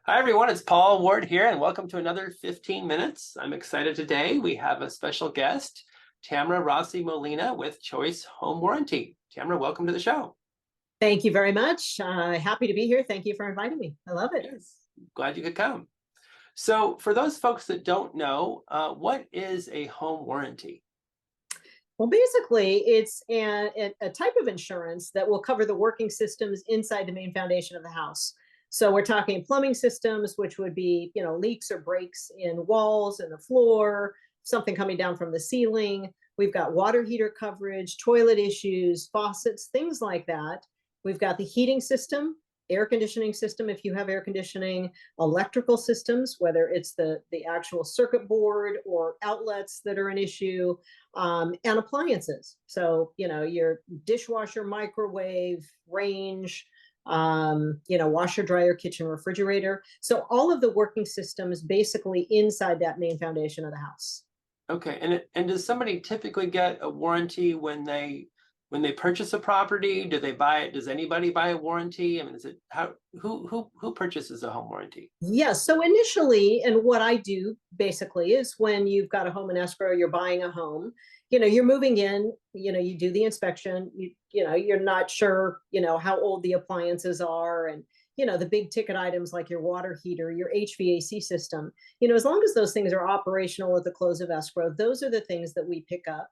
Hi, everyone. It's Paul Ward here, and welcome to another 15 Minutes. I'm excited today. We have a special guest, Tamara Rossie-Molina with Choice Home Warranty. Tamara, welcome to the show. Thank you very much. Happy to be here. Thank you for inviting me. I love it. Yes, glad you could come. So, for those folks that don't know, what is a home warranty? Well, basically, it's a type of insurance that will cover the working systems inside the main foundation of the house. So we're talking plumbing systems, which would be, leaks or breaks in walls and the floor, something coming down from the ceiling. We've got water heater coverage, toilet issues, faucets, things like that. We've got the heating system, air conditioning system, if you have air conditioning, electrical systems, whether it's the actual circuit board or outlets that are an issue, and appliances. So, your dishwasher, microwave, range, washer, dryer, kitchen, refrigerator. So all of the working systems basically inside that main foundation of the house. Okay, and does somebody typically get a warranty when they purchase a property? Do they buy it? Does anybody buy a warranty? I mean, is it how who purchases a home warranty? Yes. So initially, and what I do basically is when you've got a home in escrow, you're buying a home, you're moving in, you do the inspection, you're not sure, how old the appliances are and, the big ticket items like your water heater, your HVAC system, as long as those things are operational at the close of escrow, those are the things that we pick up.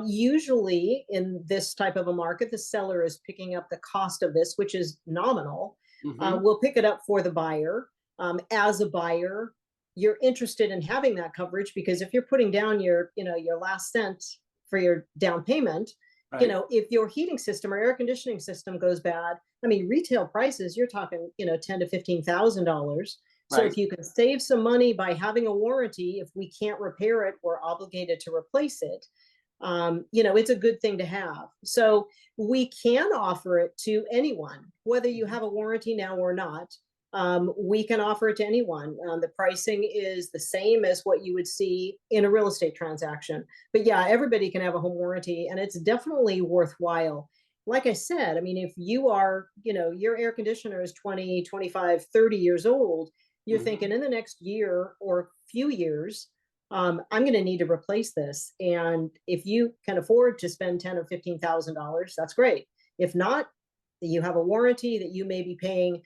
Usually in this type of a market, the seller is picking up the cost of this, which is nominal. Hmm. We'll pick it up for the buyer. As a buyer, you're interested in having that coverage because if you're putting down your last cent for your down payment, Right, if your heating system or air conditioning system goes bad, I mean, retail prices, you're talking, ten to $15,000. So right. if you can save some money by having a warranty, if we can't repair it, we're obligated to replace it. It's a good thing to have. So we can offer it to anyone, whether you Mhm. have a warranty now or not. We can offer it to anyone. The pricing is the same as what you would see in a real estate transaction. But yeah, everybody can have a home warranty, and it's definitely worthwhile. Like I said, I mean, if you are, your air conditioner is 20, 25, 30 years old, you're Mhm. thinking in the next year or few years, I'm going to need to replace this. And if you can afford to spend ten or $15,000, that's great. If not, you have a warranty that you may be paying,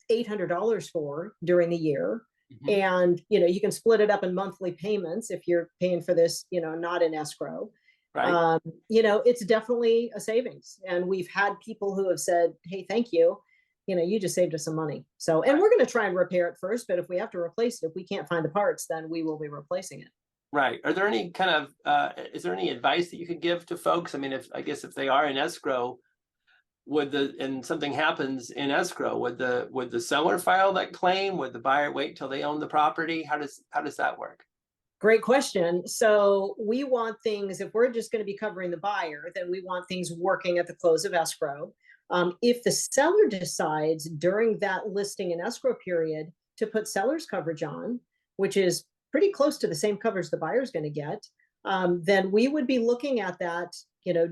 $800 for during the year. Mhm. And, you can split it up in monthly payments if you're paying for this, not in escrow. Right. Um, it's definitely a savings. And we've had people who have said, hey, thank you. You just saved us some money. So, and Right. we're going to try and repair it first. But if we have to replace it, if we can't find the parts, then we will be replacing it. Right. Are there any kind of is there any advice that you could give to folks? I mean, if I guess if they are in escrow, would the and something happens in escrow, would the seller file that claim? Would the buyer wait till they own the property? How does that work? Great question. So we want things, if we're just going to be covering the buyer, then we want things working at the close of escrow. If the seller decides during that listing and escrow period to put seller's coverage on, which is pretty close to the same coverage the buyer's going to get, then we would be looking at that,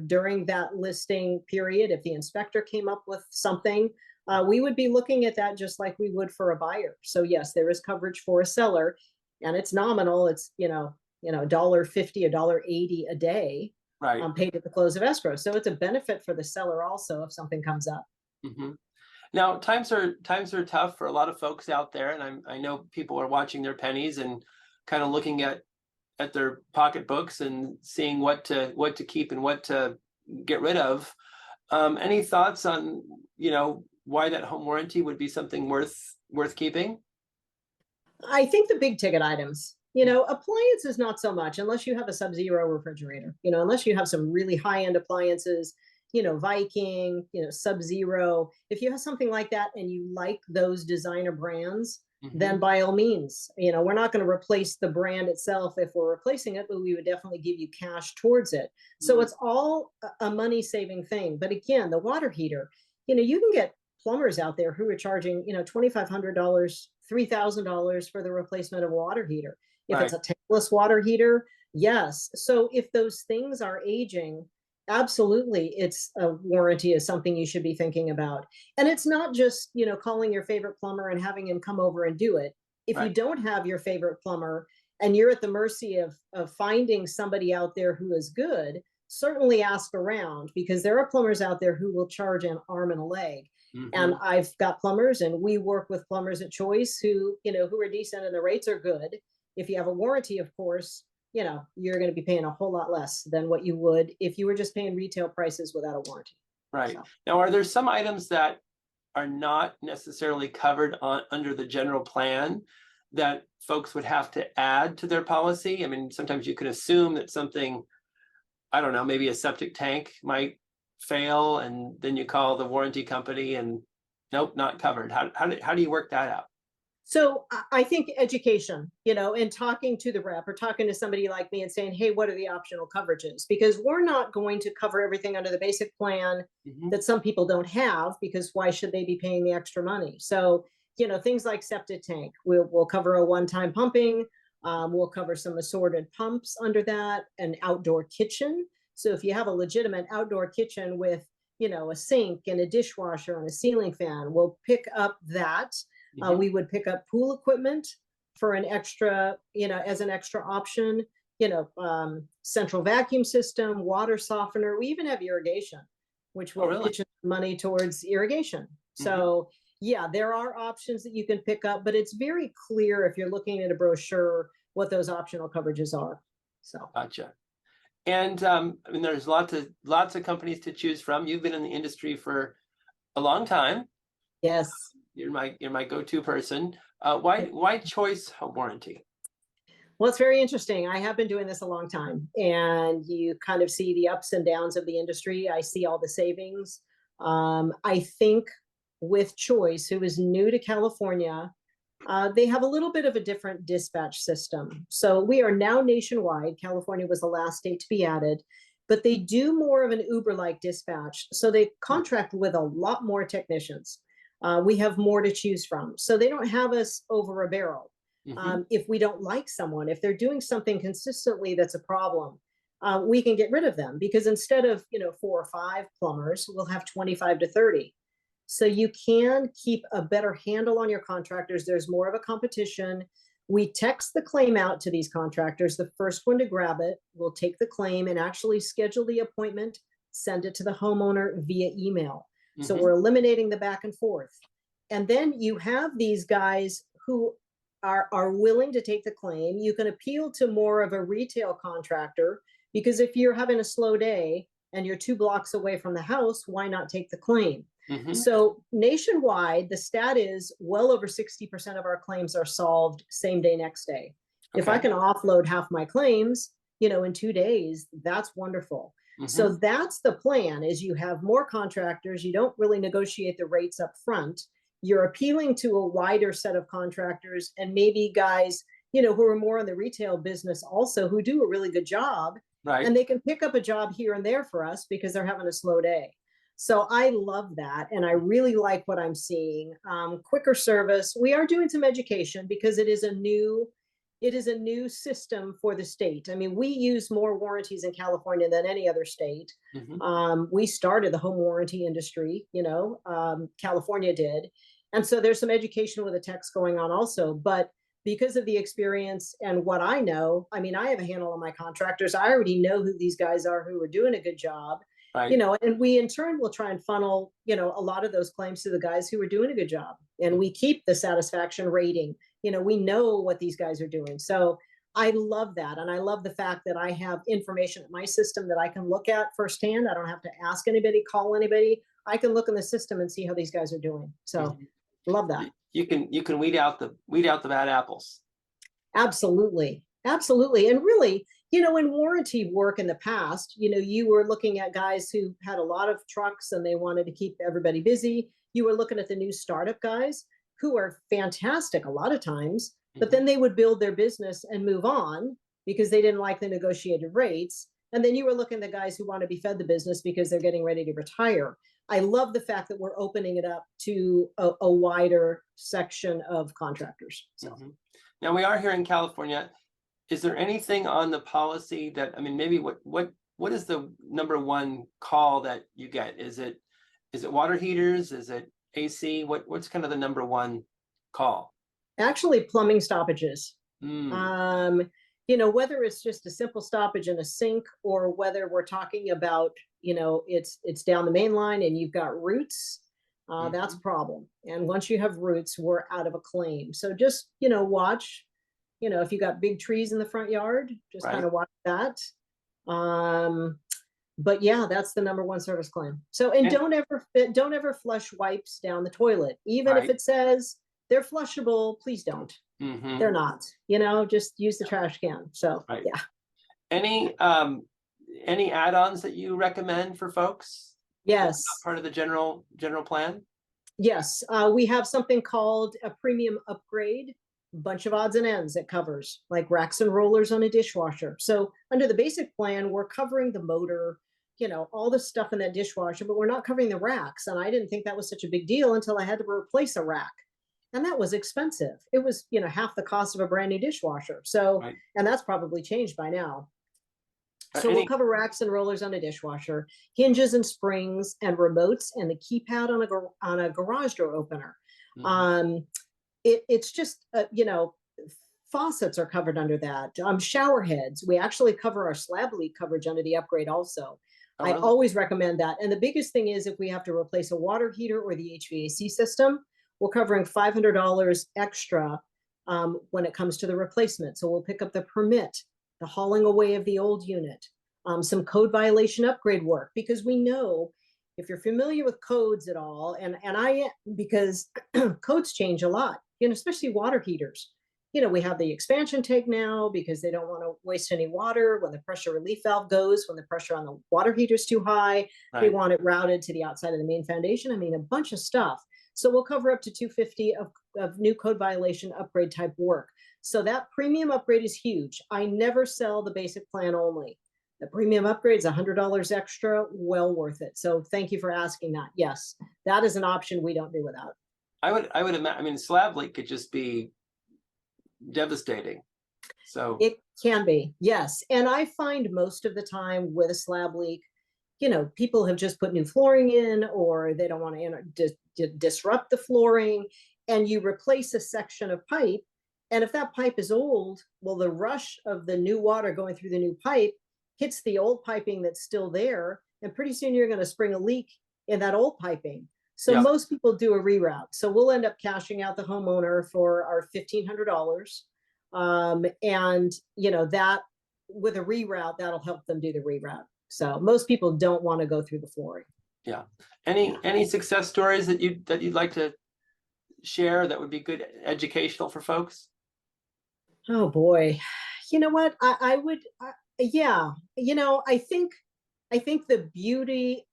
during that listing period. If the inspector came up with something, we would be looking at that just like we would for a buyer. So yes, there is coverage for a seller and it's nominal. It's $1.50, $1.80 a day, Right. paid at the close of escrow. So it's a benefit for the seller also if something comes up. Hmm. Now, times are tough for a lot of folks out there, and I know people are watching their pennies and kind of looking at their pocketbooks and seeing what to keep and what to get rid of. Any thoughts on why that home warranty would be something worth keeping? I think the big ticket items, appliances, not so much, unless you have a Sub-Zero refrigerator, unless you have some really high end appliances, Viking, Sub-Zero. If you have something like that and you like those designer brands, Hmm. then by all means, we're not going to replace the brand itself if we're replacing it, but we would definitely give you cash towards it. So it's all a money saving thing. But again, the water heater, you can get plumbers out there who are charging, $2,500, $3,000 for the replacement of a water heater. If it's Right. a tankless water heater, yes. So if those things are aging, Absolutely, it's a warranty is something you should be thinking about. And it's not just, calling your favorite plumber and having him come over and do it. If you Right. don't have your favorite plumber and you're at the mercy of finding somebody out there who is good, certainly ask around, because there are plumbers out there who will charge an arm and a leg. And Hmm. I've got plumbers, and we work with plumbers at choice who are decent and the rates are good. If you have a warranty, of course, you're going to be paying a whole lot less than what you would if you were just paying retail prices without a warranty. Right. So, Now, are there some items that are not necessarily covered under the general plan that folks would have to add to their policy? I mean, sometimes you can assume that something, I don't know, maybe a septic tank might fail, and then you call the warranty company and nope, not covered. How do you work that out? I think education, and talking to the rep or talking to somebody like me and saying, hey, what are the optional coverages? Because we're not going to cover everything under the basic plan Hmm. that some people don't have, because why should they be paying the extra money? So, things like septic tank, we'll cover a one-time pumping. We'll cover some assorted pumps under that, an outdoor kitchen. So if you have a legitimate outdoor kitchen with, a sink and a dishwasher and a ceiling fan, we'll pick up that. Hmm. We would pick up pool equipment for an extra, as an extra option, central vacuum system, water softener. We even have irrigation, which Oh, will really? pitch money towards irrigation. Hmm. So, yeah, there are options that you can pick up, but it's very clear if you're looking at a brochure what those optional coverages are. So, Gotcha. And I mean, there's lots of companies to choose from. You've been in the industry for a long time. yes. You're my go-to person. Why choice home warranty? Well, it's very interesting. I have been doing this a long time, and you kind of see the ups and downs of the industry. I see all the savings. I think with Choice, who is new to California, they have a little bit of a different dispatch system. So we are now nationwide. California was the last state to be added, but they do more of an Uber like dispatch. So they contract with a lot more technicians. We have more to choose from. So they don't have us over a barrel. Hmm. If we don't like someone, if they're doing something consistently that's a problem, we can get rid of them, because instead of 4 or 5 plumbers, we'll have 25 to 30. So you can keep a better handle on your contractors. There's more of a competition. We text the claim out to these contractors. The first one to grab it will take the claim and actually schedule the appointment, send it to the homeowner via email. So Hmm. we're eliminating the back and forth. And then you have these guys who are willing to take the claim. You can appeal to more of a retail contractor, because if you're having a slow day and you're 2 blocks away from the house, why not take the claim? Hmm. So nationwide, the stat is well over 60% of our claims are solved same day, next day. If I Okay. can offload half my claims, in 2 days, that's wonderful. Hmm. So that's the plan: is you have more contractors. You don't really negotiate the rates up front. You're appealing to a wider set of contractors, and maybe guys, who are more in the retail business also, who do a really good job, and Right. they can pick up a job here and there for us because they're having a slow day. So I love that, and I really like what I'm seeing. Quicker service. We are doing some education because it is a new system for the state. I mean, we use more warranties in California than any other state. Hmm. We started the home warranty industry, California did. And so there's some education with the text going on also. But because of the experience and what I know, I mean, I have a handle on my contractors. I already know who these guys are who are doing a good job, Right. and we in turn will try and funnel, a lot of those claims to the guys who are doing a good job. And we keep the satisfaction rating. We know what these guys are doing. So I love that. And I love the fact that I have information in my system that I can look at firsthand. I don't have to ask anybody, call anybody. I can look in the system and see how these guys are doing. So Hmm. love that. You can weed out the bad apples. Absolutely. Absolutely. And really, in warranty work in the past, you were looking at guys who had a lot of trucks and they wanted to keep everybody busy. You were looking at the new startup guys who are fantastic a lot of times, but Hmm. then they would build their business and move on because they didn't like the negotiated rates. And then you were looking at the guys who want to be fed the business because they're getting ready to retire. I love the fact that we're opening it up to a wider section of contractors. So. Hmm. Now, we are here in California. Is there anything on the policy that, I mean, maybe what what is the number one call that you get? Is it water heaters? Is it AC? What's kind of the number one call? Actually, plumbing stoppages. Mm, Um, whether it's just a simple stoppage in a sink or whether we're talking about, it's down the main line and you've got roots, that's a mhm. problem. And once you have roots, we're out of a claim. So just, watch, if you got big trees in the front yard, just kind Right, of watch that. Um, but yeah, that's the number one service claim. So, and and don't ever flush wipes down the toilet, even if right. it says they're flushable. Please don't. They're Hmm. not. Just use the trash can. So Right. yeah. Any any add-ons that you recommend for folks that are not Yes. part of the general plan? Yes. We have something called a premium upgrade. Bunch of odds and ends it covers, like racks and rollers on a dishwasher. So under the basic plan, we're covering the motor, all the stuff in that dishwasher, but we're not covering the racks. And I didn't think that was such a big deal until I had to replace a rack. And that was expensive. It was, half the cost of a brand new dishwasher. So, Right. and that's probably changed by now. So we'll Any cover racks and rollers on a dishwasher, hinges and springs and remotes, and the keypad on a garage door opener. Mhm. Um, it's just faucets are covered under that. Shower heads, we actually cover our slab leak coverage under the upgrade also. Oh, I really? always recommend that. And the biggest thing is if we have to replace a water heater or the HVAC system, we're covering $500 extra when it comes to the replacement. So we'll pick up the permit, the hauling away of the old unit, some code violation upgrade work, because we know if you're familiar with codes at all, and I am, because codes change a lot, especially water heaters. We have the expansion tank now because they don't want to waste any water. When the pressure relief valve goes, when the pressure on the water heater is too high, they Right. want it routed to the outside of the main foundation. I mean, a bunch of stuff. So we'll cover up to 250 of new code violation upgrade type work. So that premium upgrade is huge. I never sell the basic plan only. The premium upgrade is $100 extra, well worth it. So thank you for asking that. Yes, that is an option we don't do without. I would imagine. I mean, slab leak could just be devastating. So It can be, yes. And I find most of the time with a slab leak, people have just put new flooring in or they don't want to disrupt the flooring, and you replace a section of pipe. And if that pipe is old, well, the rush of the new water going through the new pipe hits the old piping that's still there. And pretty soon you're going to spring a leak in that old piping. So yeah, most people do a reroute. So we'll end up cashing out the homeowner for our $1,500. And that with a reroute, that'll help them do the reroute. So most people don't want to go through the flooring. yeah. Any success stories that you'd like to share that would be good educational for folks? Oh boy. You know what? I would, yeah. I think the beauty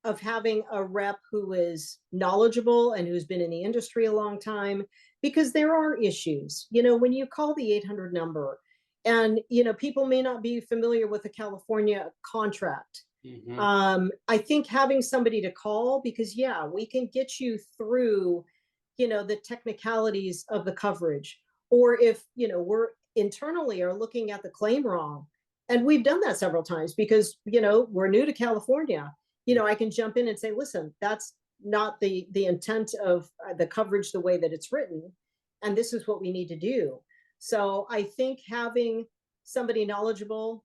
of having a rep who is knowledgeable and who's been in the industry a long time, because there are issues, when you call the 800 number and, people may not be familiar with the California contract. Hmm. I think having somebody to call, because yeah, we can get you through, the technicalities of the coverage. Or if, we're internally are looking at the claim wrong. And we've done that several times because, we're new to California. I can jump in and say, listen, that's not the intent of the coverage the way that it's written. And this is what we need to do. So I think having somebody knowledgeable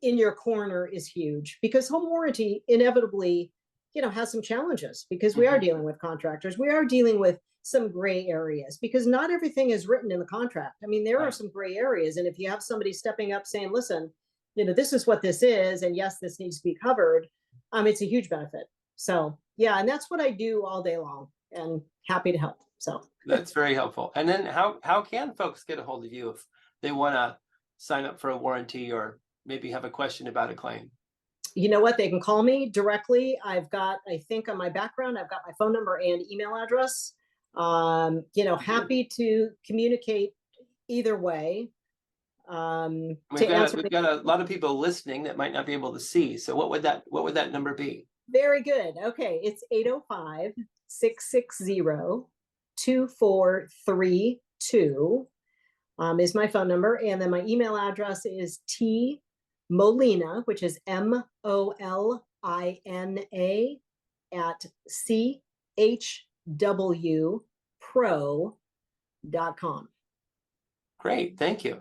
in your corner is huge, because home warranty inevitably, has some challenges, because we are Hmm. dealing with contractors. We are dealing with some gray areas because not everything is written in the contract. I mean, there are Right. some gray areas. And if you have somebody stepping up saying, listen, this is what this is, and yes, this needs to be covered, it's a huge benefit. So yeah, and that's what I do all day long, and happy to help. So That's very helpful. And then how can folks get a hold of you if they want to sign up for a warranty or maybe have a question about a claim? you know what? They can call me directly. I've got, I think on my background, I've got my phone number and email address. Happy to communicate either way. To answer We've got a lot of people listening that might not be able to see. So what would that number be? very good. Okay. It's 805-660-2432 is my phone number. And then my email address is Molina, which is Molina at chwpro.com. Great, thank you.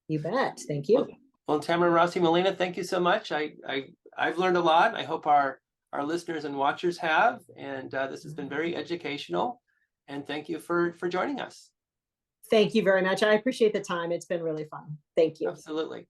You bet. Thank Well, you. well, Tamara Rossie-Molina, thank you so much. I've learned a lot. I hope our listeners and watchers have, and this has been very educational. And thank you for joining us. Thank you very much. I appreciate the time. It's been really fun. Thank you. Absolutely.